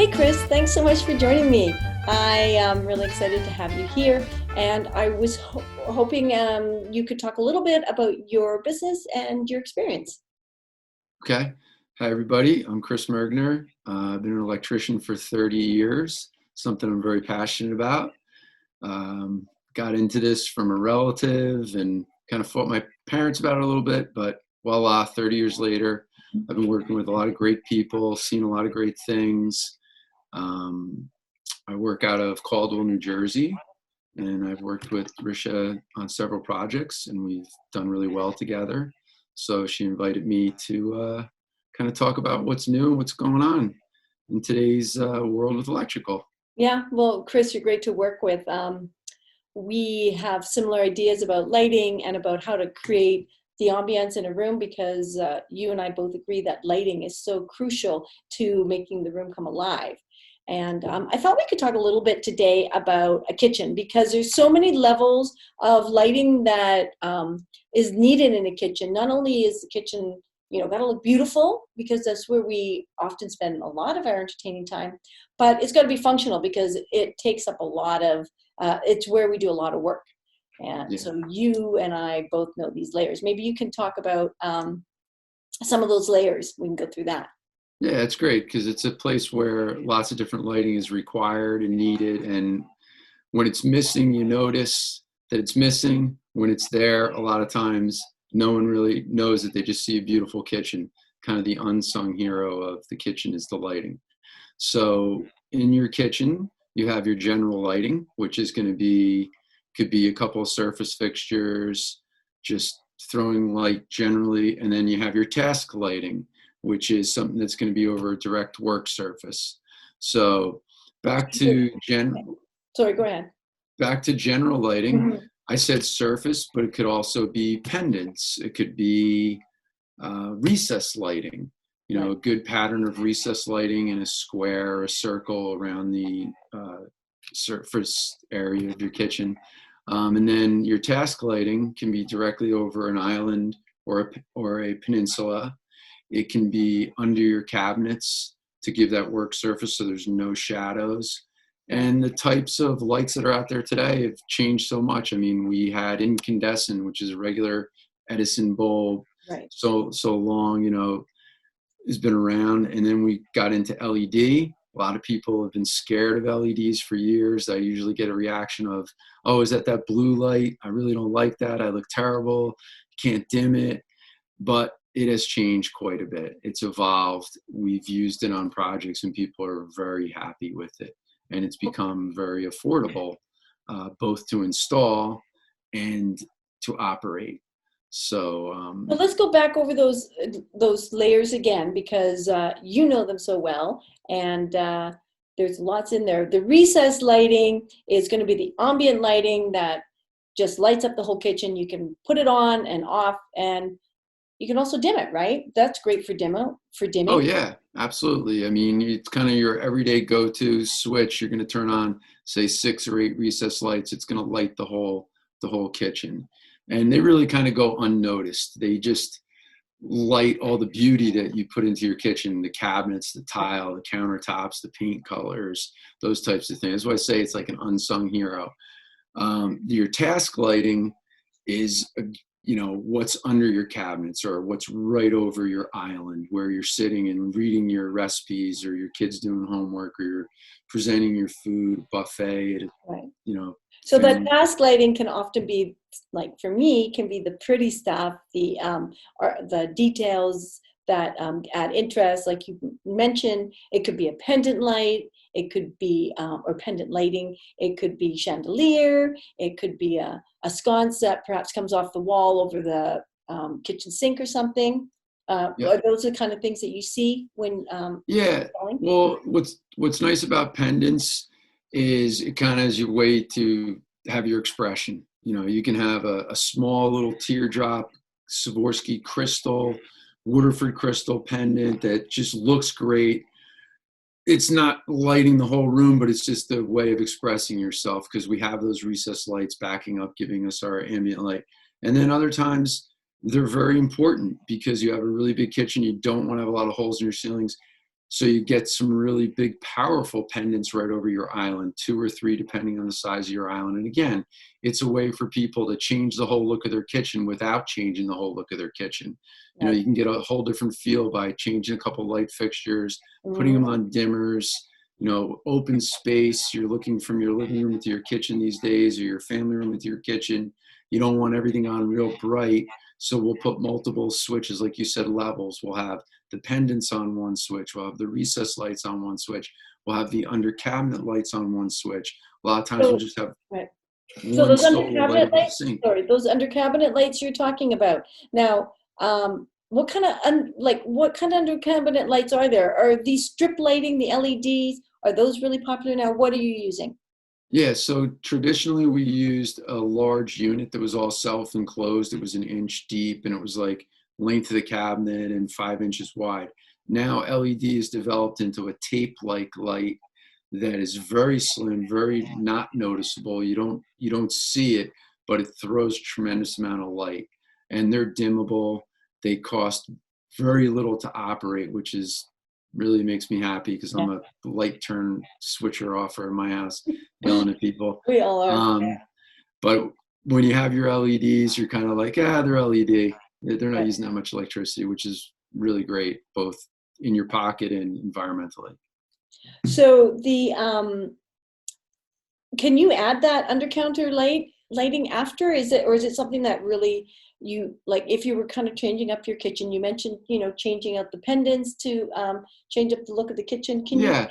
Hey, Chris, thanks so much for joining me. I am really excited to have you here, and I was hoping you could talk a little bit about your business and your experience. Okay. Hi, everybody. I'm Chris Mergner. I've been an electrician for 30 years, something I'm very passionate about. Got into this from a relative and kind of fought my parents about it a little bit, but voila, 30 years later, I've been working with a lot of great people, seen a lot of great things. Um, I work out of Caldwell, New Jersey, and I've worked with Risha on several projects, and we've done really well together. So she invited me to kind of talk about what's new and what's going on in today's world with electrical. Yeah, well, Chris, you're great to work with. We have similar ideas about lighting and about how to create the ambiance in a room because you and I both agree that lighting is so crucial to making the room come alive. And I thought we could talk a little bit today about a kitchen because there's so many levels of lighting that is needed in a kitchen. Not only is the kitchen, got to look beautiful because that's where we often spend a lot of our entertaining time, but it's got to be functional because it takes up a lot of it's where we do a lot of work. And Yeah. so you and I both know these layers. Maybe you can talk about some of those layers. We can go through that. Yeah, it's great because it's a place where lots of different lighting is required and needed. And when it's missing, you notice that it's missing. When it's there, a lot of times no one really knows that they just see a beautiful kitchen. Kind of the unsung hero of the kitchen is the lighting. So in your kitchen, you have your general lighting, which is going to be, could be a couple of surface fixtures, just throwing light generally. And then you have your task lighting, which is something that's going to be over a direct work surface. So back to Okay. Sorry, go ahead. back to general lighting. Mhm. I said surface, but it could also be pendants. It could be recess lighting, Right. a good pattern of recess lighting in a square or a circle around the surface area of your kitchen. And then your task lighting can be directly over an island or a peninsula. It can be under your cabinets to give that work surface so there's no shadows. Right. And the types of lights that are out there today have changed so much. I mean, we had incandescent, which is a regular Edison bulb, Right. so long, has been around. And then we got into LED. A lot of people have been scared of LEDs for years. I usually get a reaction of, oh, is that blue light? I really don't like that. I look terrible. Can't dim it. But it has changed quite a bit. It's evolved. We've used it on projects and people are very happy with it. And it's become very affordable, both to install and to operate. So, So let's go back over those layers again because you know them so well, and there's lots in there. The recess lighting is going to be the ambient lighting that just lights up the whole kitchen. You can put it on and off, and you can also dim it. Right? That's great for oh, dimming. yeah, absolutely. I mean, it's kind of your everyday go-to switch. You're going to turn on, say, 6 or 8 recess lights. It's going to light the whole kitchen. And they really kind of go unnoticed. They just light all the beauty that you put into your kitchen, the cabinets, the tile, the countertops, the paint colors, those types of things. That's why I say it's like an unsung hero. Your task lighting is, what's under your cabinets or what's right over your island where you're sitting and reading your recipes or your kids doing homework or you're presenting your food buffet at, Right. you know, So that family. task lighting can often be, like for me, can be the pretty stuff, the or the details that add interest. Like you mentioned, it could be a pendant light, it could be or pendant lighting, it could be chandelier, it could be a sconce that perhaps comes off the wall over the kitchen sink or something. Yeah. Are those the kind of things that you see when Yeah. selling? Well, what's nice about pendants is it kind of is your way to have your expression. You can have a small little teardrop Swarovski crystal, Waterford crystal pendant that just looks great. It's not lighting the whole room, but it's just a way of expressing yourself because we have those recessed lights backing up, giving us our ambient light. And then other times they're very important because you have a really big kitchen. You don't want to have a lot of holes in your ceilings. So you get some really big, powerful pendants right over your island, 2 or 3, depending on the size of your island. And again, it's a way for people to change the whole look of their kitchen without changing the whole look of their kitchen. You know, Right. you can get a whole different feel by changing a couple light fixtures, putting them Mm, on dimmers, you know, open space. You're looking from your living room to your kitchen these days, or your family room to your kitchen. You don't want everything on real bright. So we'll put multiple switches, like you said, levels. We'll have the pendants on one switch. We'll have the recess lights on one switch. We'll have the under cabinet lights on one switch. A lot of times we'll so, just have right. So one those under solo light cabinet above the lights, sink. sorry, those under cabinet lights you're talking about. Now, what kind of what kind of under cabinet lights are there? Are these strip lighting, the LEDs? Are those really popular now? What are you using? Yeah, so traditionally we used a large unit that was all self-enclosed. It was an inch deep and it was like length of the cabinet and 5 inches wide. Now LED is developed into a tape-like light that is very slim, very not noticeable. You don't see it, but it throws a tremendous amount of light. And they're dimmable. They cost very little to operate, which is really makes me happy because Yeah, I'm a light turn switcher offer in my house, yelling at people. we all are. But when you have your LEDs, you're kind of like, they're LED. They're not Right. using that much electricity, which is really great, both in your pocket and environmentally. So can you add that under counter lighting after? Is it, or is it something that really you like if you were kind of changing up your kitchen? You mentioned, changing out the pendants to change up the look of the kitchen. Yeah,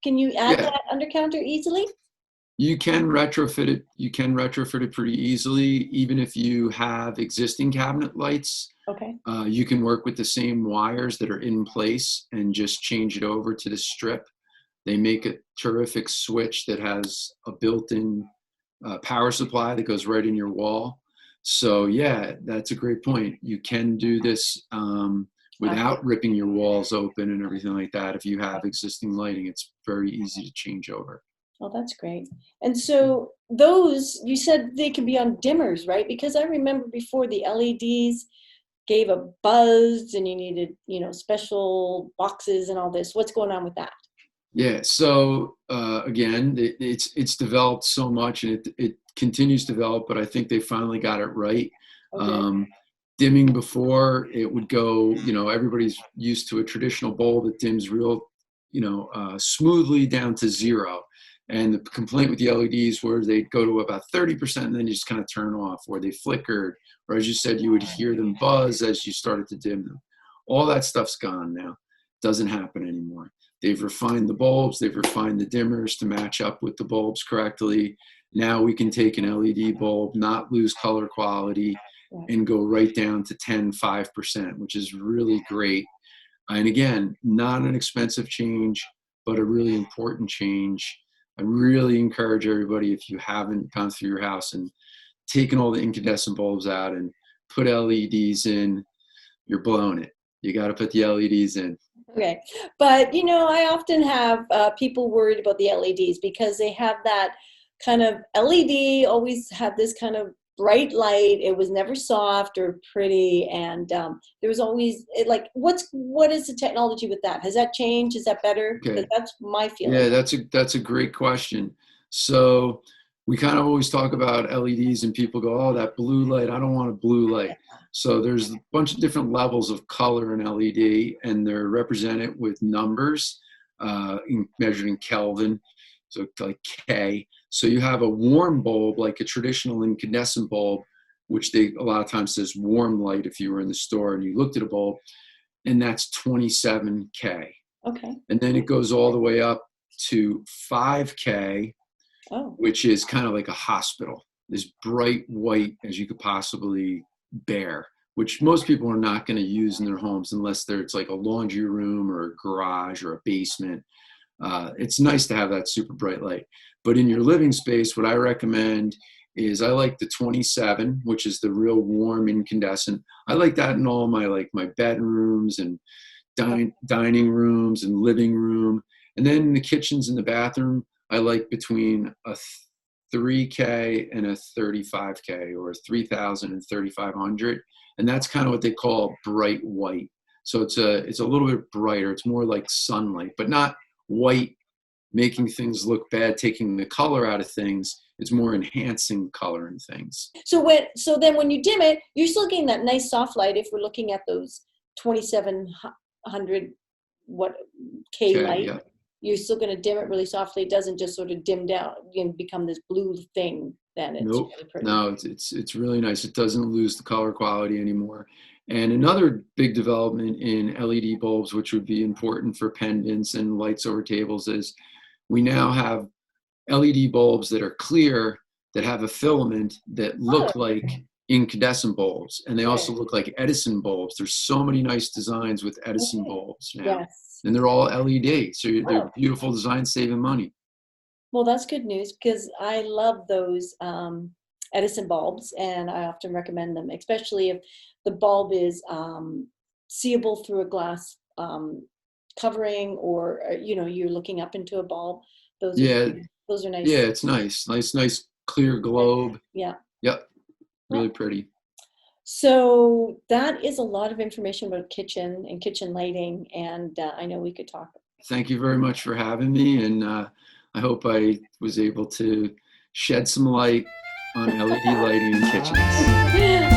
Can you add yeah. that under counter easily? You can retrofit it. You can retrofit it pretty easily, even if you have existing cabinet lights. Okay. You can work with the same wires that are in place and just change it over to the strip. They make a terrific switch that has a built-in power supply that goes right in your wall. So yeah, that's a great point. You can do this After. without ripping your walls open and everything like that. If you have existing lighting, it's very easy to change over. Oh, that's great. And so those, you said they can be on dimmers, right? Because I remember before the LEDs gave a buzz and you needed, special boxes and all this. What's going on with that? Yeah. So again, it's developed so much, and it continues to develop. But I think they finally got it right. Okay. Um, Dimming before it would go. Everybody's used to a traditional bulb that dims real, smoothly down to 0. And the complaint with the LEDs was they'd go to about 30% and then you just kind of turn off, or they flickered, or as you said, you would hear them buzz as you started to dim them. All that stuff's gone now. Doesn't happen anymore. They've refined the bulbs, they've refined the dimmers to match up with the bulbs correctly. Now we can take an LED bulb, not lose color quality, Yeah. and go right down to 10, 5%, which is really great. And again, not an expensive change, but a really important change. I really encourage everybody, if you haven't gone through your house and taken all the incandescent bulbs out and put LEDs in, you're blowing it. You got to put the LEDs in. Okay. But, I often have people worried about the LEDs because they have that kind of LED, always have this kind of bright light. It was never soft or pretty. And there was always what is the technology with that? Has that changed? Is that better? Because Okay. that's my Yeah, feeling. that's a great question. So we kind of always talk about LEDs and people go, "Oh, that blue light, I don't want a blue light." So there's a bunch of different levels of color in LED, and they're represented with numbers measured in Kelvin, so like K. So you have a warm bulb, like a traditional incandescent bulb, which they a lot of times says warm light if you were in the store and you looked at a bulb, and that's 27K. Okay. And then it goes all the way up to 5K, Oh, which is kind of like a hospital, as bright white as you could possibly bear, which most people are not going to use in their homes unless it's like a laundry room or a garage or a basement. It's nice to have that super bright light. But in your living space, what I recommend is I like the 27, which is the real warm incandescent. I like that in all my bedrooms and dining rooms and living room. And then in the kitchens and the bathroom, I like between a 3K and a 35K, or 3,000 and 3,500. And that's kind of what they call bright white. So it's a little bit brighter. It's more like sunlight, but not white, making things look bad, taking the color out of things. It's more enhancing color in things. So then when you dim it, you're still getting that nice soft light. If we're looking at those 2700 K light, yeah. you're still going to dim it really softly. It doesn't just sort of dim down and become this blue thing. Then it's Nope. really pretty. No, it's really nice. It doesn't lose the color quality anymore. And another big development in LED bulbs, which would be important for pendants and lights over tables, is we now have LED bulbs that are clear, that have a filament that look like incandescent bulbs, and they also look like Edison bulbs. There's so many nice designs with Edison bulbs now. Yes. And they're all LED, so they're beautiful designs, saving money. Well, that's good news, because I love those Edison bulbs, and I often recommend them, especially if the bulb is seeable through a glass covering, or you're looking up into a bulb. Those are nice. Yeah, it's nice clear globe. Yeah. Yep. Really pretty. So that is a lot of information about kitchen and kitchen lighting, and I know we could talk. Thank you very much for having me, and I hope I was able to shed some light on LED lighting in kitchens.